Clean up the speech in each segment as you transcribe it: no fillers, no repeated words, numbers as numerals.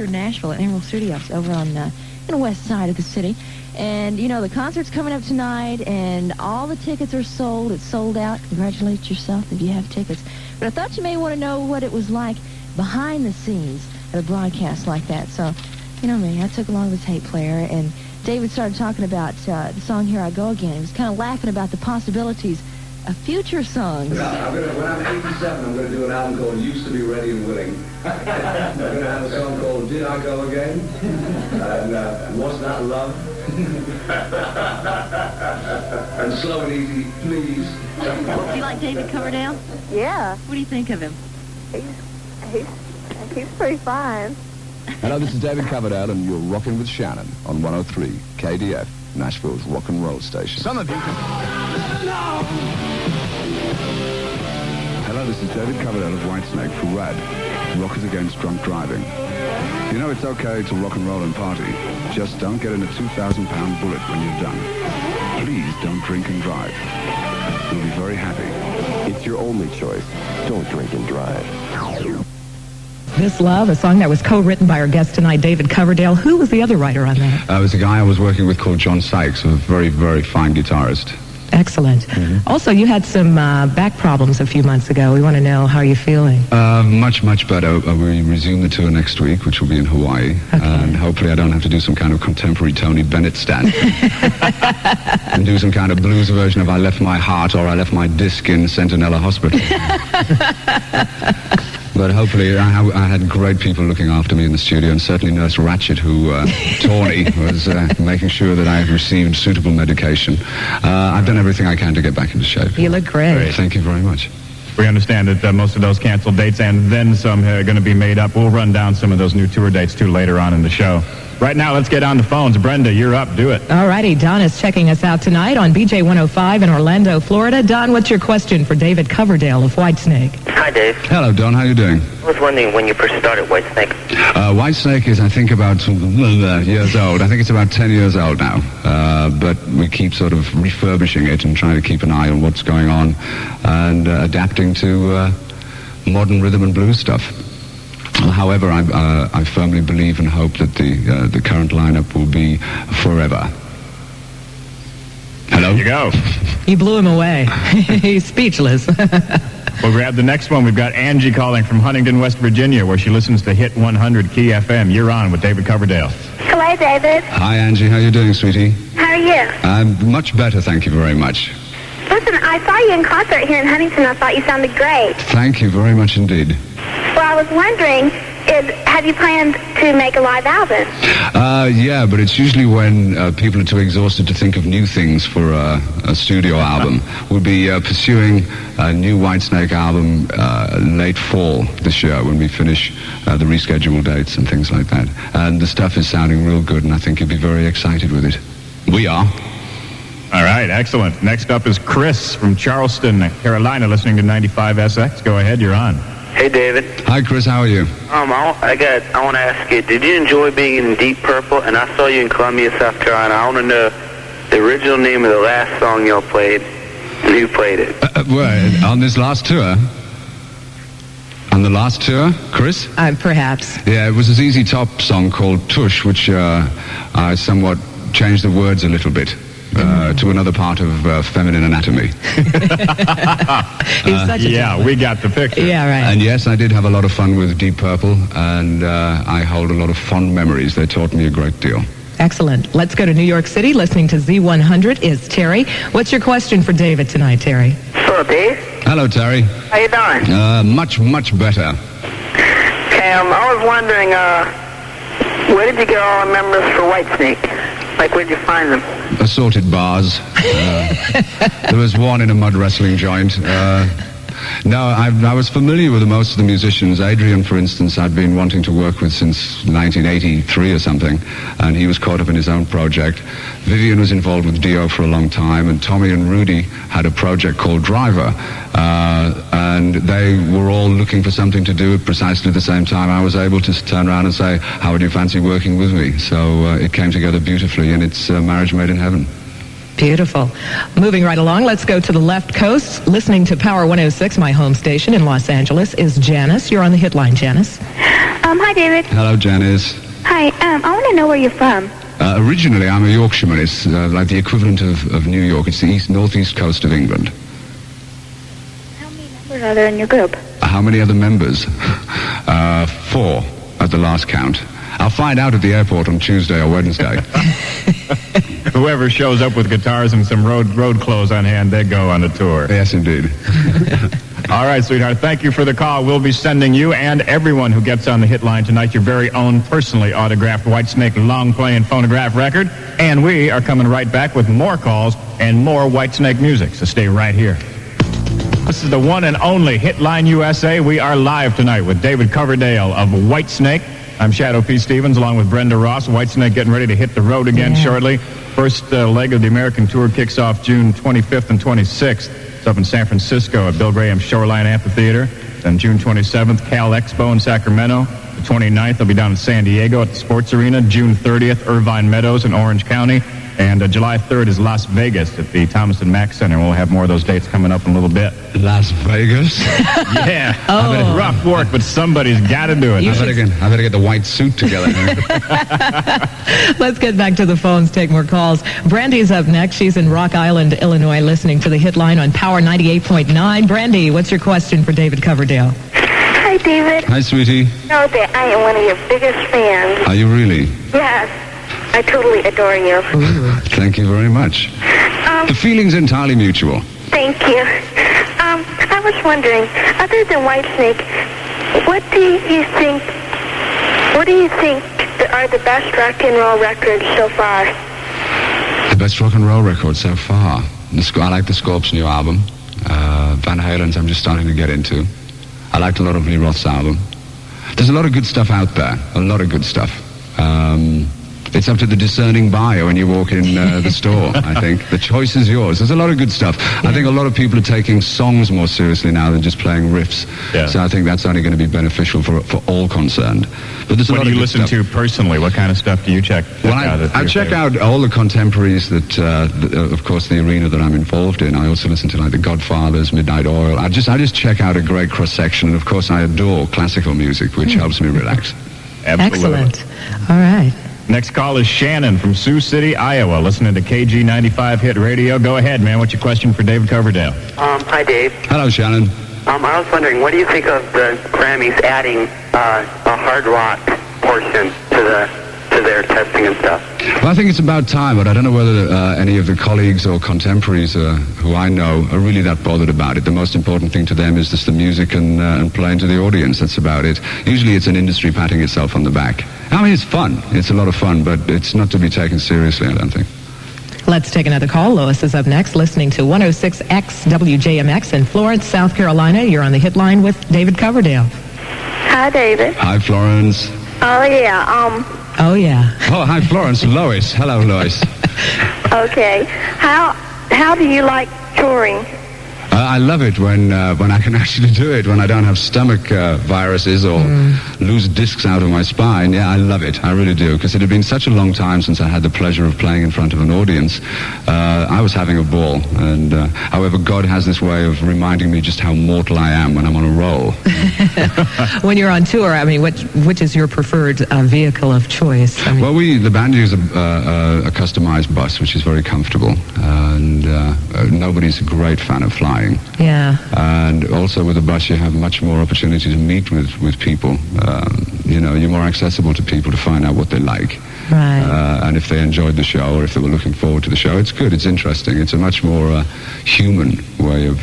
here in Nashville at Emerald Studios over on in the west side of the city. And, you know, the concert's coming up tonight, and all the tickets are sold. It's sold out. Congratulate yourself if you have tickets. But I thought you may want to know what it was like behind the scenes at a broadcast like that. So, you know me, I took along the tape player, and David started talking about the song Here I Go Again. He was kind of laughing about the possibilities of future songs. When I'm 87, I'm going to do an album called Used to Be Ready and Willing. I'm going to have a song called Did I Go Again? And Was That Love? And Slow and Easy, Please. Do you like David Coverdale? Yeah. What do you think of him? He's pretty fine. Hello, this is David Coverdale, and you're rocking with Shannon on 103 KDF, Nashville's rock and roll station. Some of you can... Hello, this is David Coverdale of Whitesnake for RAD, Rockers Against Drunk Driving. You know it's okay to rock and roll and party. Just don't get in a 2,000-pound bullet when you're done. Please don't drink and drive. You'll be very happy. It's your only choice. Don't drink and drive. This Love, a song that was co-written by our guest tonight, David Coverdale. Who was the other writer on that? It was a guy I was working with called John Sykes, a very, very fine guitarist. Excellent. Mm-hmm. Also, you had some back problems a few months ago. We want to know how you're feeling. Much, much better. We resume the tour next week, which will be in Hawaii. Okay. And hopefully I don't have to do some kind of contemporary Tony Bennett stand. And do some kind of blues version of I Left My Heart or I Left My Disc in Centinela Hospital. But hopefully, I had great people looking after me in the studio, and certainly Nurse Ratchet, who, Tawny, was making sure that I received suitable medication. I've done everything I can to get back into shape. You look great. Thank you very much. We understand that most of those canceled dates and then some are going to be made up. We'll run down some of those new tour dates, too, later on in the show. Right now, let's get on the phones. Brenda, you're up. Do it. All righty. Don is checking us out tonight on BJ 105 in Orlando, Florida. Don, what's your question for David Coverdale of Whitesnake? Hi, Dave. Hello, Don. How are you doing? I was wondering when you first started Whitesnake. Whitesnake is, I think, about years old. I think it's about 10 years old now. But we keep sort of refurbishing it and trying to keep an eye on what's going on and adapting to modern rhythm and blues stuff. However, I firmly believe and hope that the current lineup will be forever. Hello? There you go. You blew him away. He's speechless. We'll grab the next one. We've got Angie calling from Huntington, West Virginia, where she listens to Hit 100 Key FM. You're on with David Coverdale. Hello, David. Hi, Angie. How are you doing, sweetie? How are you? I'm much better, thank you very much. Listen, I saw you in concert here in Huntington. I thought you sounded great. Thank you very much indeed. Well, I was wondering, have you planned to make a live album? Yeah, but it's usually when people are too exhausted to think of new things for a studio album. We'll be pursuing a new Whitesnake album late fall this year when we finish the rescheduled dates and things like that. And the stuff is sounding real good, and I think you'll be very excited with it. We are. All right, excellent. Next up is Chris from Charleston, Carolina, listening to 95 SX. Go ahead, you're on. Hey, David. Hi, Chris. How are you? I want to ask you, did you enjoy being in Deep Purple? And I saw you in Columbia, South Carolina. I want to know the original name of the last song y'all played and who played it. Well, on this last tour? On the last tour, Chris? Perhaps. Yeah, it was a ZZ Top song called Tush, which I somewhat changed the words a little bit. To another part of feminine anatomy. We got the picture. Yeah, right. And yes, I did have a lot of fun with Deep Purple, and I hold a lot of fond memories. They taught me a great deal. Excellent. Let's go to New York City. Listening to Z100 is Terry. What's your question for David tonight, Terry? Hello, Dave. Hello, Terry. How you doing? Much, much better. Okay, I was wondering, where did you get all the members for Whitesnake? Like, where'd you find them? Assorted bars. There was one in a mud wrestling joint. No, I was familiar with most of the musicians. Adrian, for instance, I'd been wanting to work with since 1983 or something, and he was caught up in his own project. Vivian was involved with Dio for a long time, and Tommy and Rudy had a project called Driver, and they were all looking for something to do at precisely the same time. I was able to turn around and say, how would you fancy working with me? So it came together beautifully, and it's a marriage made in heaven. Beautiful. Moving right along, let's go to the left coast. Listening to Power 106, my home station in Los Angeles, is Janice. You're on the hit line, Janice. Hi, David. Hello, Janice. Hi. I want to know where you're from. Originally, I'm a Yorkshireman. It's like the equivalent of New York. It's the northeast coast of England. How many members are there in your group? How many other members? 4 at the last count. I'll find out at the airport on Tuesday or Wednesday. Whoever shows up with guitars and some road clothes on hand, they go on a tour. Yes, indeed. All right, sweetheart, thank you for the call. We'll be sending you and everyone who gets on the hit line tonight your very own personally autographed Whitesnake long-playing phonograph record. And we are coming right back with more calls and more Whitesnake music, so stay right here. This is the one and only Hitline USA. We are live tonight with David Coverdale of Whitesnake. I'm Shadow P. Stevens along with Brenda Ross. Whitesnake getting ready to hit the road again shortly. First leg of the American tour kicks off June 25th and 26th. It's up in San Francisco at Bill Graham Shoreline Amphitheater. Then June 27th, Cal Expo in Sacramento. The 29th, they'll be down in San Diego at the Sports Arena. June 30th, Irvine Meadows in Orange County. And July 3rd is Las Vegas at the Thomas & Mack Center. We'll have more of those dates coming up in a little bit. Las Vegas? Yeah. It's rough work, but somebody's got to do it. I better get the white suit together. Let's get back to the phones, take more calls. Brandy's up next. She's in Rock Island, Illinois, listening to the hit line on Power 98.9. Brandy, what's your question for David Coverdale? Hi, David. Hi, sweetie. Know that I am one of your biggest fans. Are you really? Yes. I totally adore you. Thank you very much. The feeling's entirely mutual. Thank you. I was wondering, other than Whitesnake, what do you think are the best rock and roll records so far? The best rock and roll record so far? I like the Scorps' new album. Van Halen's I'm just starting to get into. I liked a lot of Lee Roth's album. There's a lot of good stuff out there. A lot of good stuff. It's up to the discerning buyer when you walk in the store, I think. The choice is yours. There's a lot of good stuff. I think a lot of people are taking songs more seriously now than just playing riffs. Yeah. So I think that's only going to be beneficial for all concerned. But there's a lot of good stuff. What do you listen to personally? What kind of stuff do you check out? I check out all the contemporaries that, of course, the arena that I'm involved in. I also listen to, like, the Godfathers, Midnight Oil. I just check out a great cross-section. And, of course, I adore classical music, which helps me relax. Absolutely. Excellent. All right. Next call is Shannon from Sioux City, Iowa, listening to KG 95 Hit Radio. Go ahead, man. What's your question for David Coverdale? Hi, Dave. Hello, Shannon. I was wondering, what do you think of the Grammys adding a hard rock portion to their testing and stuff? Well, I think it's about time, but I don't know whether any of the colleagues or contemporaries who I know are really that bothered about it. The most important thing to them is just the music and playing to the audience. That's about it. Usually it's an industry patting itself on the back. I mean, it's fun. It's a lot of fun, but it's not to be taken seriously, I don't think. Let's take another call. Lois is up next, listening to 106X WJMX in Florence, South Carolina. You're on the hit line with David Coverdale. Hi, David. Hi, Florence. Oh, yeah. Oh, yeah. Oh, hi, Florence. Lois. Hello, Lois. Okay. How do you like touring? I love it when I can actually do it, when I don't have stomach viruses or lose discs out of my spine. Yeah, I love it. I really do, because it had been such a long time since I had the pleasure of playing in front of an audience. I was having a ball, and however, God has this way of reminding me just how mortal I am when I'm on a roll. When you're on tour, I mean, which is your preferred vehicle of choice? I mean, well, the band use a customized bus, which is very comfortable, and nobody's a great fan of flying. Yeah. And also with a bus, you have much more opportunity to meet with people. You're more accessible to people to find out what they like. Right. And if they enjoyed the show or if they were looking forward to the show, it's good, it's interesting. It's a much more human way of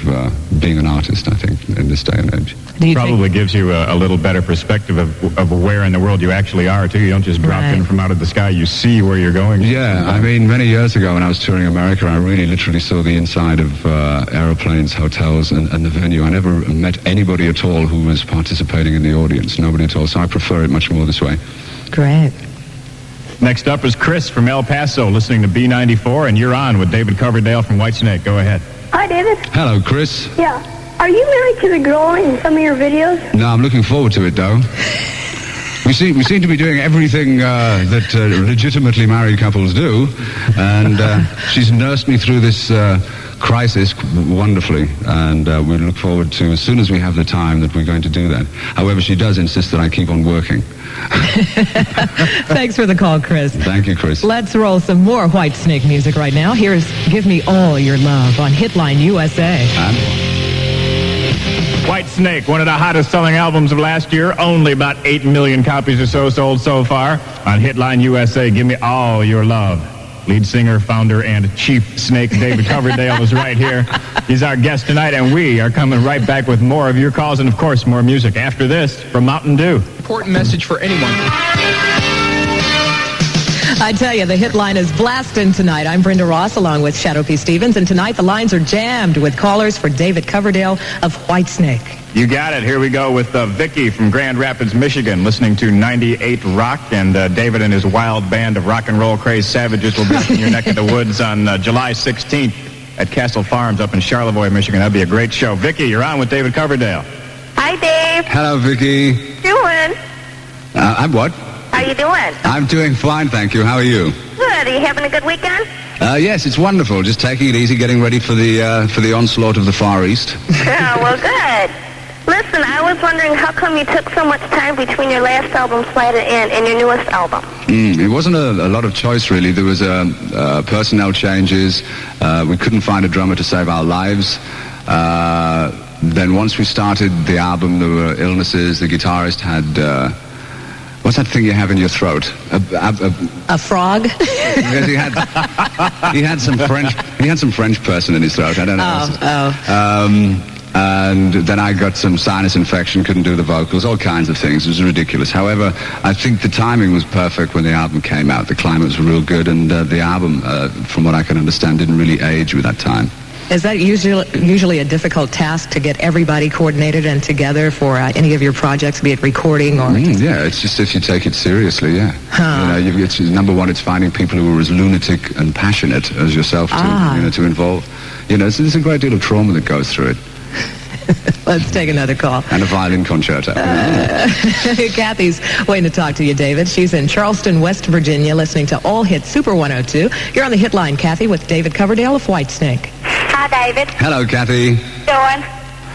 being an artist, I think, in this day and age. Probably gives you a little better perspective of where in the world you actually are, too. You don't just drop in from out of the sky. You see where you're going. Yeah, I mean, many years ago when I was touring America, I really literally saw the inside of aeroplanes, hotels, and the venue. I never met anybody at all who was participating in the audience, nobody at all. So I prefer it much more this way. Great. Next up is Chris from El Paso, listening to B94, and you're on with David Coverdale from Whitesnake. Go ahead. Hi, David. Hello, Chris. Yeah. Are you married to the girl in some of your videos? No, I'm looking forward to it, though. We seem to be doing everything that legitimately married couples do, and she's nursed me through this crisis wonderfully, and we look forward to, as soon as we have the time, that we're going to do that. However, she does insist that I keep on working. Thanks for the call, Chris. Thank you, Chris. Let's roll some more Whitesnake music right now. Here's Give Me All Your Love on Hitline USA. Whitesnake, one of the hottest selling albums of last year. Only about 8 million copies or so sold so far. On Hitline USA, Give Me All Your Love. Lead singer, founder, and chief snake David Coverdale is right here. He's our guest tonight, and we are coming right back with more of your calls and, of course, more music after this from Mountain Dew. Important message for anyone. I tell you, the Hitline is blasting tonight. I'm Brenda Ross along with Shadow P. Stevens, and tonight the lines are jammed with callers for David Coverdale of Whitesnake. You got it. Here we go with Vicky from Grand Rapids, Michigan, listening to 98 Rock, and David and his wild band of rock and roll crazed savages will be up in your neck of the woods on July 16th at Castle Farms up in Charlevoix, Michigan. That'll be a great show. Vicky, you're on with David Coverdale. Hi, Dave. Hello, Vicky. Doing? I'm what? How you doing? I'm doing fine, thank you. How are you? Good. Are you having a good weekend? Yes, it's wonderful. Just taking it easy, getting ready for the onslaught of the Far East. Well, good. Listen, I was wondering how come you took so much time between your last album, Slide It In, and your newest album? It wasn't a lot of choice, really. There was personnel changes. We couldn't find a drummer to save our lives. Then once we started the album, there were illnesses. The guitarist had... what's that thing you have in your throat? A frog? Because he had some French person in his throat. I don't know. And then I got some sinus infection, couldn't do the vocals, all kinds of things. It was ridiculous. However, I think the timing was perfect when the album came out. The climate was real good, and the album, from what I can understand, didn't really age with that time. Is that usually a difficult task to get everybody coordinated and together for any of your projects, be it recording or... yeah, it's just if you take it seriously, yeah. It's, number one, it's finding people who are as lunatic and passionate as yourself to involve. There's a great deal of trauma that goes through it. Let's take another call. And a violin concerto. Kathy's waiting to talk to you, David. She's in Charleston, West Virginia, listening to All Hit Super 102. You're on the Hitline, Kathy, with David Coverdale of Whitesnake. Hi, David. Hello, Kathy. Doing?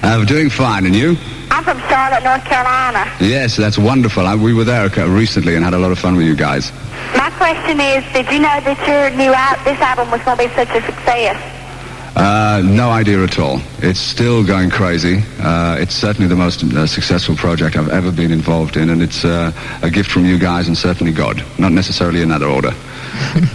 I'm doing fine, and you? I'm from Charlotte, North Carolina. Yes, that's wonderful. We were there recently and had a lot of fun with you guys. My question is, did you know that this album was going to be such a success? No idea at all. It's still going crazy. It's certainly the most successful project I've ever been involved in, and it's a gift from you guys and certainly God. Not necessarily in that order.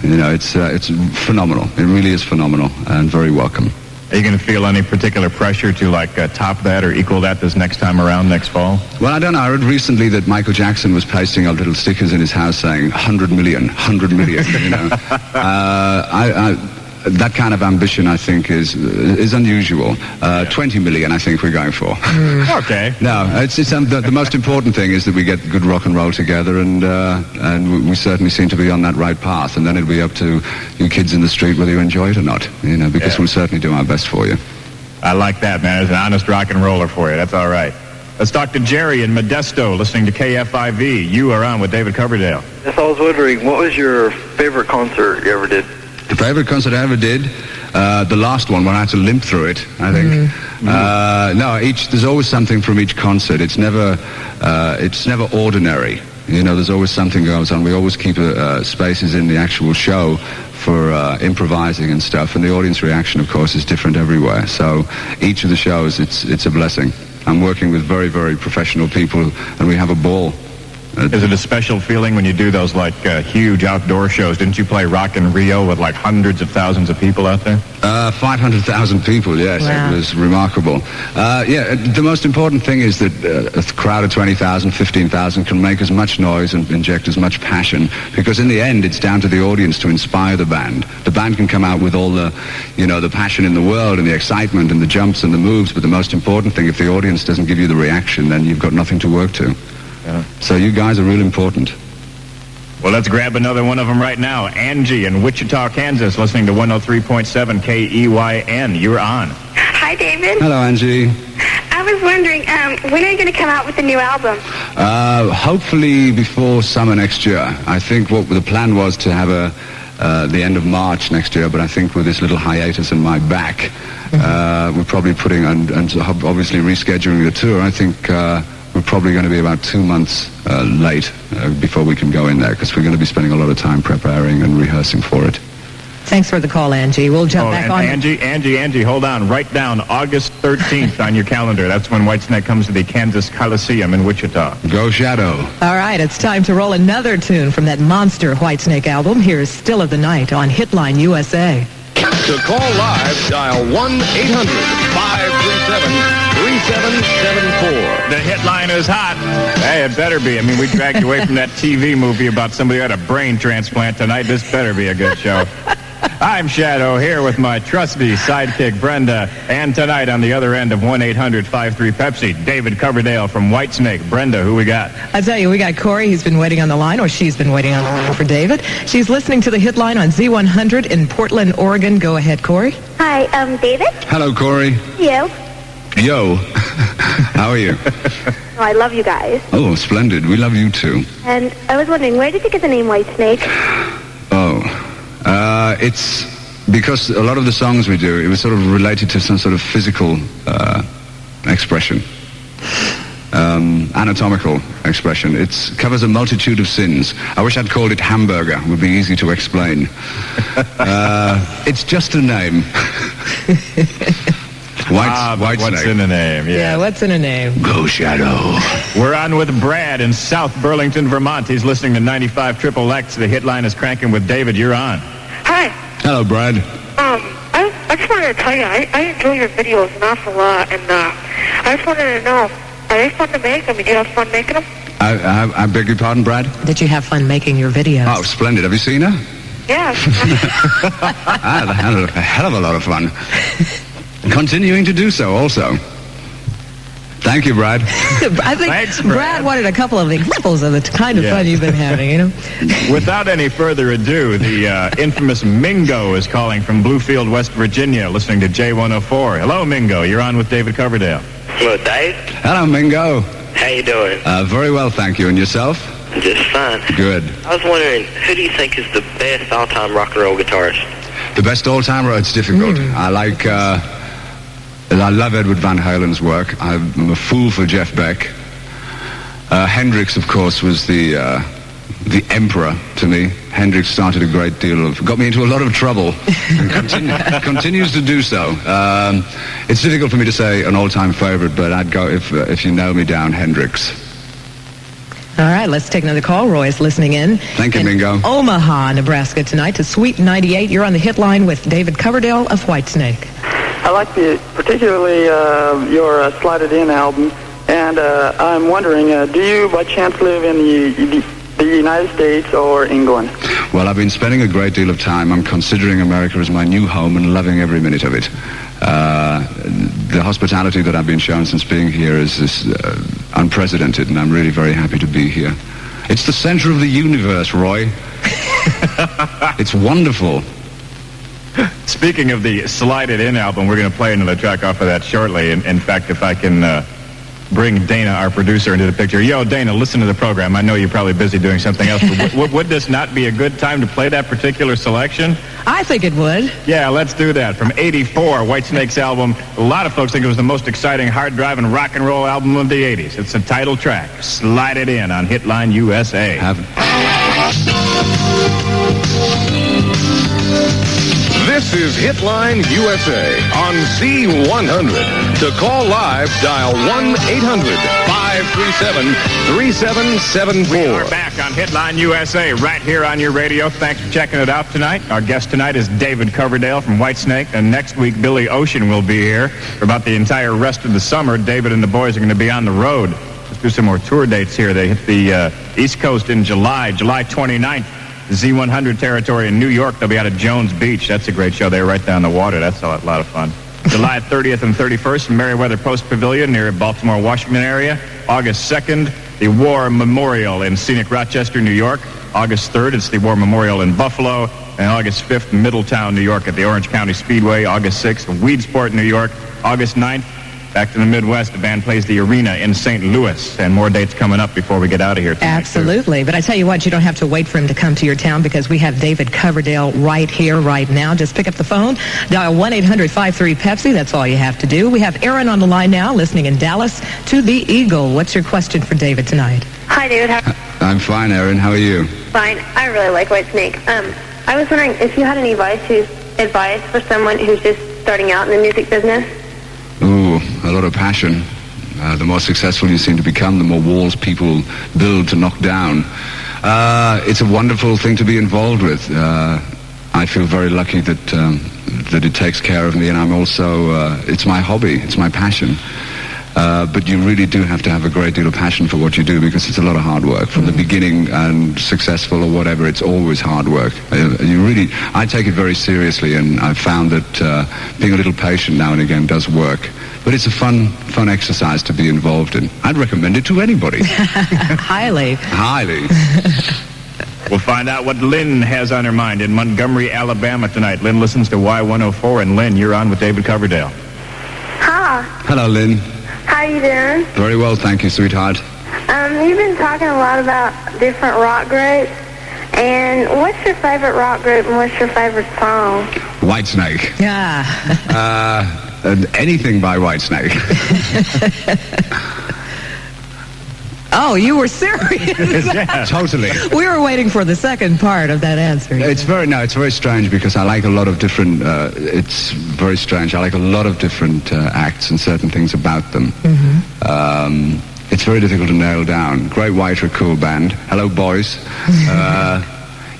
It's phenomenal. It really is phenomenal and very welcome. Are you going to feel any particular pressure to top that or equal that this next time around next fall? Well, I don't know. I read recently that Michael Jackson was pasting up little stickers in his house saying 100 million, 100 million. That kind of ambition, I think, is unusual. 20 million, I think we're going for. Okay. No, the most important thing is that we get good rock and roll together, and we certainly seem to be on that right path. And then it'll be up to you kids in the street whether you enjoy it or not, because we'll certainly do our best for you. I like that, man. It's an honest rock and roller for you. That's all right. Let's talk to Jerry in Modesto, listening to KFIV. You are on with David Coverdale. Yes, I was wondering, what was your favorite concert you ever did? The favorite concert I ever did, the last one when I had to limp through it, I think. There's always something from each concert. It's never ordinary. There's always something goes on. We always keep spaces in the actual show for improvising and stuff, and the audience reaction, of course, is different everywhere. So each of the shows, it's a blessing. I'm working with very, very professional people, and we have a ball. Is it a special feeling when you do those huge outdoor shows? Didn't you play Rock in Rio with hundreds of thousands of people out there? 500,000 people, yes. Wow. It was remarkable. The most important thing is that a crowd of 20,000, 15,000 can make as much noise and inject as much passion, because in the end it's down to the audience to inspire the band. The band can come out with all the passion in the world and the excitement and the jumps and the moves, but the most important thing, if the audience doesn't give you the reaction, then you've got nothing to work to. Yeah. So you guys are real important. Well, let's grab another one of them right now. Angie in Wichita, Kansas, listening to 103.7 KEYN. You're on. Hi, David. Hello, Angie. I was wondering, when are you going to come out with a new album? Hopefully before summer next year. I think what the plan was to have the end of March next year, but I think with this little hiatus in my back, we're probably putting, and obviously rescheduling the tour, I think we're probably going to be about 2 months late before we can go in there, because we're going to be spending a lot of time preparing and rehearsing for it. Thanks for the call, Angie. We'll jump back on. Angie, hold on. Write down August 13th on your calendar. That's when Whitesnake comes to the Kansas Coliseum in Wichita. Go Shadow. All right, it's time to roll another tune from that monster Whitesnake album. Here's Still of the Night on Hitline USA. To call live, dial 1-800-537-3774. The Hitline is hot. Hey, it better be. I mean, we dragged you away from that TV movie about somebody who had a brain transplant tonight. This better be a good show. I'm Shadow, here with my trusty sidekick, Brenda. And tonight on the other end of 1-800-53-PEPSI, David Coverdale from Whitesnake. Brenda, who we got? I tell you, we got Corey. He's been waiting on the line, or she's been waiting on the line for David. She's listening to the Hitline on Z100 in Portland, Oregon. Go ahead, Corey. Hi, David? Hello, Corey. You? Yo. How are you? Oh, I love you guys. Oh, splendid. We love you too. And I was wondering, where did you get the name Whitesnake? It's because a lot of the songs we do, it was sort of related to some sort of physical expression, anatomical expression. It covers a multitude of sins. I wish I'd called it hamburger. It would be easy to explain. It's just a name. What's in a name? Yeah, what's in a name? Go Shadow. We're on with Brad in South Burlington, Vermont. He's listening to 95 Triple X. The Hitline is cranking with David. You're on. Hi. Hello, Brad. I just wanted to tell you, I enjoy your videos an awful lot, and I just wanted to know, are they fun to make? I mean, do you have fun making them? I beg your pardon, Brad? Did you have fun making your videos? Oh, splendid. Have you seen her? Yeah. I had a hell of a lot of fun. Continuing to do so, also. Thank you, Brad. I think Thanks, Brad wanted a couple of examples of the kind of fun you've been having, you know? Without any further ado, the infamous Mingo is calling from Bluefield, West Virginia, listening to J104. Hello, Mingo. You're on with David Coverdale. Hello, Dave. Hello, Mingo. How you doing? Very well, thank you. And yourself? Just fine. Good. I was wondering, who do you think is the best all-time rock and roll guitarist? The best all-timer? It's difficult. I love Edward Van Halen's work. I'm a fool for Jeff Beck. Hendrix, of course, was the emperor to me. Hendrix started a great deal got me into a lot of trouble, and continues to do so. It's difficult for me to say an all-time favorite, but I'd go, if you nail me down, Hendrix. All right, let's take another call. Roy is listening in. Thank you, Mingo. Omaha, Nebraska tonight to Sweet 98. You're on the Hitline with David Coverdale of Whitesnake. I like particularly your Slide It In album, and I'm wondering, do you by chance live in the United States or England? Well, I've been spending a great deal of time. I'm considering America as my new home and loving every minute of it. The hospitality that I've been shown since being here is unprecedented, and I'm really very happy to be here. It's the center of the universe, Roy. It's wonderful. Speaking of the Slide It In album, we're going to play another track off of that shortly. In fact, if I can bring Dana, our producer, into the picture. Yo, Dana, listen to the program. I know you're probably busy doing something else, but would this not be a good time to play that particular selection? I think it would. Yeah, let's do that. From 84, Whitesnake's album. A lot of folks think it was the most exciting, hard-driving rock and roll album of the 80s. It's the title track, Slide It In, on Hitline USA. This is Hitline USA on Z100. To call live, dial 1-800-537-3774. We are back on Hitline USA right here on your radio. Thanks for checking it out tonight. Our guest tonight is David Coverdale from Whitesnake, and next week Billy Ocean will be here for about the entire rest of the summer. David and the boys are going to be on the road. Let's do some more tour dates here. They hit the East Coast in July 29th. Z100 territory in New York. They'll be out at Jones Beach. That's a great show. They're right down the water. That's a lot of fun. July 30th and 31st, Meriwether Post Pavilion near Baltimore, Washington area. August 2nd, the War Memorial in scenic Rochester, New York. August 3rd, it's the War Memorial in Buffalo. And August 5th, Middletown, New York at the Orange County Speedway. August 6th, Weedsport, New York. August 9th, back to the Midwest. The band plays the Arena in St. Louis, and more dates coming up before we get out of here tonight. Absolutely. But I tell you what, you don't have to wait for him to come to your town because we have David Coverdale right here, right now. Just pick up the phone, dial 1-800-53-PEPSI. That's all you have to do. We have Aaron on the line now, listening in Dallas to the Eagle. What's your question for David tonight? Hi, David. I'm fine, Aaron. How are you? Fine. I really like Whitesnake. I was wondering if you had any advice for someone who's just starting out in the music business. Ooh, a lot of passion. The more successful you seem to become, the more walls people build to knock down. It's a wonderful thing to be involved with. I feel very lucky that it takes care of me, and I'm also, it's my hobby, it's my passion. But you really do have to have a great deal of passion for what you do because it's a lot of hard work. From the beginning and successful or whatever, it's always hard work. I take it very seriously, and I've found that being a little patient now and again does work. But it's a fun exercise to be involved in. I'd recommend it to anybody. Highly. Highly. We'll find out what Lynn has on her mind in Montgomery, Alabama tonight. Lynn listens to Y104, and Lynn, you're on with David Coverdale. Hi. Hello, Lynn. How you doing? Very well, thank you, sweetheart. You've been talking a lot about different rock groups. And what's your favorite rock group and what's your favorite song? Whitesnake. Yeah. Anything by Whitesnake. Oh, you were serious? Yeah, totally. We were waiting for the second part of that answer. It's very strange because I like a lot of different, it's very strange. I like a lot of different acts and certain things about them. Mm-hmm. It's very difficult to nail down. Great White are a cool band. Hello, boys.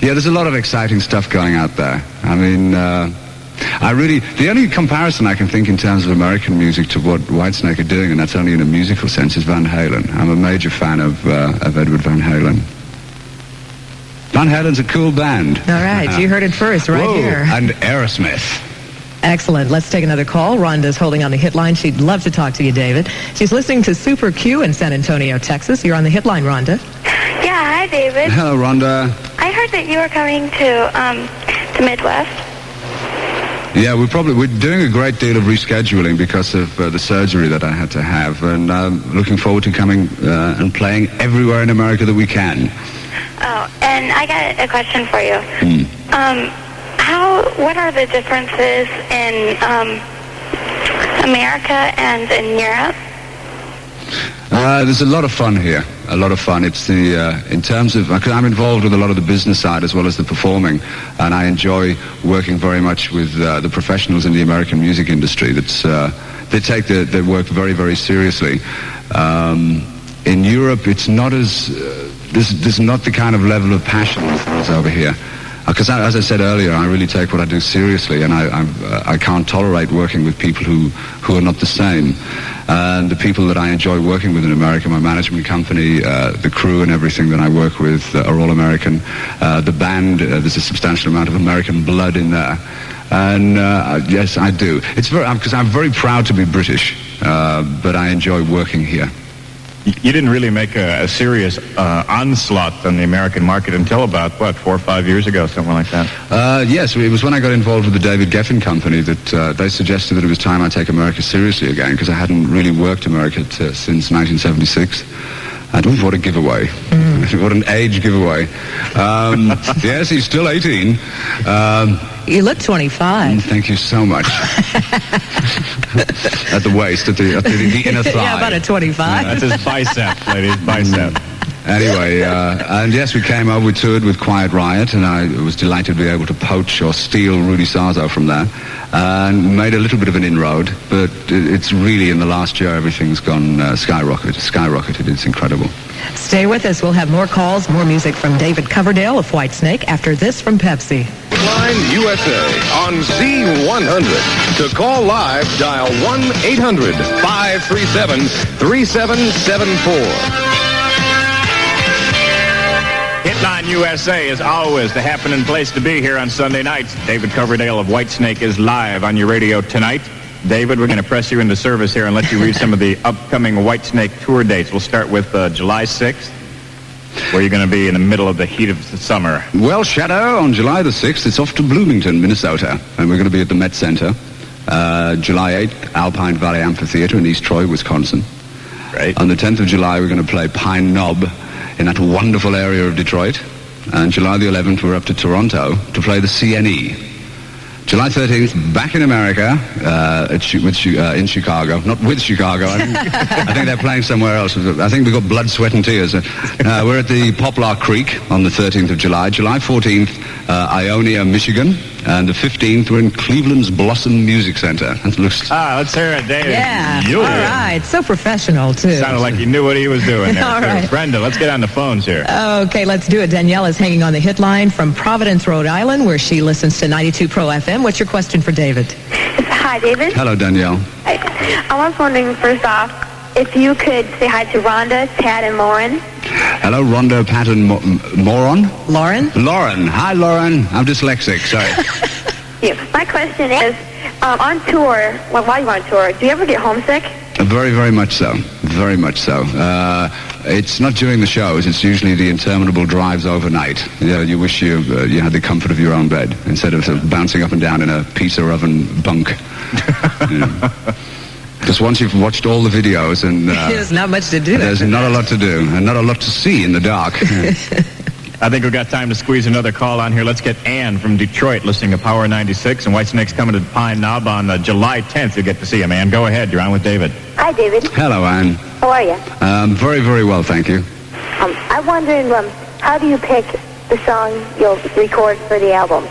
Yeah, there's a lot of exciting stuff going out there. I mean, the only comparison I can think in terms of American music to what Whitesnake are doing, and that's only in a musical sense, is Van Halen. I'm a major fan of Edward Van Halen. Van Halen's a cool band. All right, you heard it first right here. And Aerosmith. Excellent. Let's take another call. Rhonda's holding on the hit line. She'd love to talk to you, David. She's listening to Super Q in San Antonio, Texas. You're on the hit line, Rhonda. Yeah, hi, David. Hello, Rhonda. I heard that you were coming to Midwest. Yeah, we're doing a great deal of rescheduling because of the surgery that I had to have, and I'm looking forward to coming and playing everywhere in America that we can. Oh, and I got a question for you. What are the differences in America and in Europe? There's a lot of fun here. A lot of fun. It's in terms of, because I'm involved with a lot of the business side as well as the performing, and I enjoy working very much with the professionals in the American music industry. They take their work very, very seriously. In Europe, it's not as, there's not the kind of level of passion as over here. Because as I said earlier, I really take what I do seriously, and I can't tolerate working with people who are not the same. And the people that I enjoy working with in America, my management company, the crew and everything that I work with are all American. The band, there's a substantial amount of American blood in there. And yes, I do. It's because I'm very proud to be British, but I enjoy working here. You didn't really make a serious onslaught on the American market until about, 4 or 5 years ago, something like that? Yes, it was when I got involved with the David Geffen Company that they suggested that it was time I take America seriously again, because I hadn't really worked America since 1976. And what a giveaway. What an age giveaway. Yes, he's still 18. You look 25. Thank you so much. At the waist, at the inner thigh. Yeah, about a 25. That's his bicep, ladies, bicep. Anyway, and yes, we toured with Quiet Riot, and I was delighted to be able to poach or steal Rudy Sarzo from there, and made a little bit of an inroad, but it's really, in the last year, everything's gone skyrocketed. It's incredible. Stay with us. We'll have more calls, more music from David Coverdale of Whitesnake after this from Pepsi. Hitline USA on Z100. To call live, dial 1-800-537-3774. Hitline USA is always the happening place to be here on Sunday nights. David Coverdale of Whitesnake is live on your radio tonight. David, we're going to press you into service here and let you read some of the upcoming Whitesnake tour dates. We'll start with July 6th, where you're going to be in the middle of the heat of the summer. Well, Shadow, on July the 6th, it's off to Bloomington, Minnesota, and we're going to be at the Met Center. July 8th, Alpine Valley Amphitheater in East Troy, Wisconsin. Right. On the 10th of July, we're going to play Pine Knob in that wonderful area of Detroit. And July the 11th, we're up to Toronto to play the CNE. July 13th, back in America, in Chicago. Not with Chicago. I think they're playing somewhere else. I think we've got blood, sweat, and tears. We're at the Poplar Creek on the 13th of July. July 14th, Ionia, Michigan. And the 15th, we're in Cleveland's Blossom Music Center. Let's hear it, David. Yeah. All right. So professional, too. Sounded like he knew what he was doing there. All right. Brenda, let's get on the phones here. Okay, let's do it. Danielle is hanging on the hit line from Providence, Rhode Island, where she listens to 92 Pro FM. What's your question for David? Hi, David. Hello, Danielle. I was wondering, first off, if you could say hi to Rhonda, Pat, and Lauren. Hello, Rhonda, Pat, and Moron? Lauren? Lauren. Hi, Lauren. I'm dyslexic, sorry. Yeah. My question is, on tour, while you're on tour, do you ever get homesick? Very, very much so. Very much so. It's not during the shows. It's usually the interminable drives overnight. You wish you had the comfort of your own bed instead of bouncing up and down in a pizza oven bunk. Because once you've watched all the videos and... there's not much to do. There's not a lot to do and not a lot to see in the dark. I think we've got time to squeeze another call on here. Let's get Ann from Detroit listening to Power 96, and Whitesnake's coming to Pine Knob on July 10th. You'll get to see him, Ann. Go ahead. You're on with David. Hi, David. Hello, Ann. How are you? Very, very well, thank you. I'm wondering, how do you pick the song you'll record for the album?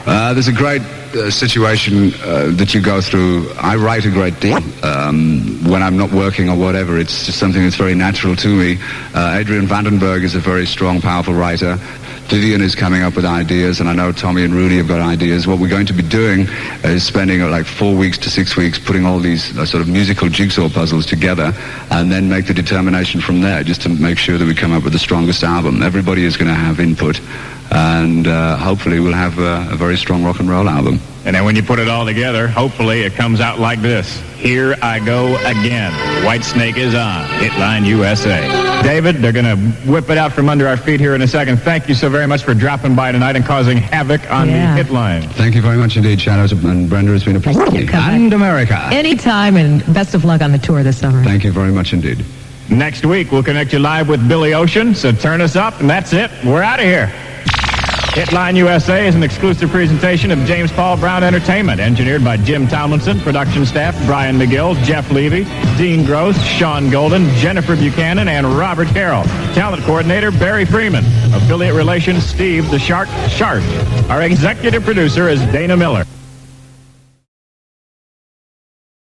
There's a great situation that you go through. I write a great deal when I'm not working or whatever. It's just something that's very natural to me. Adrian Vandenberg is a very strong, powerful writer. Vivian is coming up with ideas, and I know Tommy and Rudy have got ideas. What we're going to be doing is spending like 4 weeks to 6 weeks putting all these sort of musical jigsaw puzzles together, and then make the determination from there, just to make sure that we come up with the strongest album. Everybody is going to have input, and hopefully we'll have a very strong rock and roll album. And then when you put it all together, hopefully it comes out like this. Here I Go Again. Whitesnake is on Hitline USA. David, they're going to whip it out from under our feet here in a second. Thank you so very much for dropping by tonight and causing havoc on the Hitline. Thank you very much indeed, Shadows and Brenda. It's been a pleasure. And America. Anytime, and best of luck on the tour this summer. Thank you very much indeed. Next week, we'll connect you live with Billy Ocean, so turn us up, and that's it. We're out of here. Hitline USA is an exclusive presentation of James Paul Brown Entertainment, engineered by Jim Tomlinson, production staff Brian McGill, Jeff Levy, Dean Gross, Sean Golden, Jennifer Buchanan, and Robert Carroll. Talent coordinator Barry Freeman. Affiliate relations Steve the Shark Sharp. Our executive producer is Dana Miller.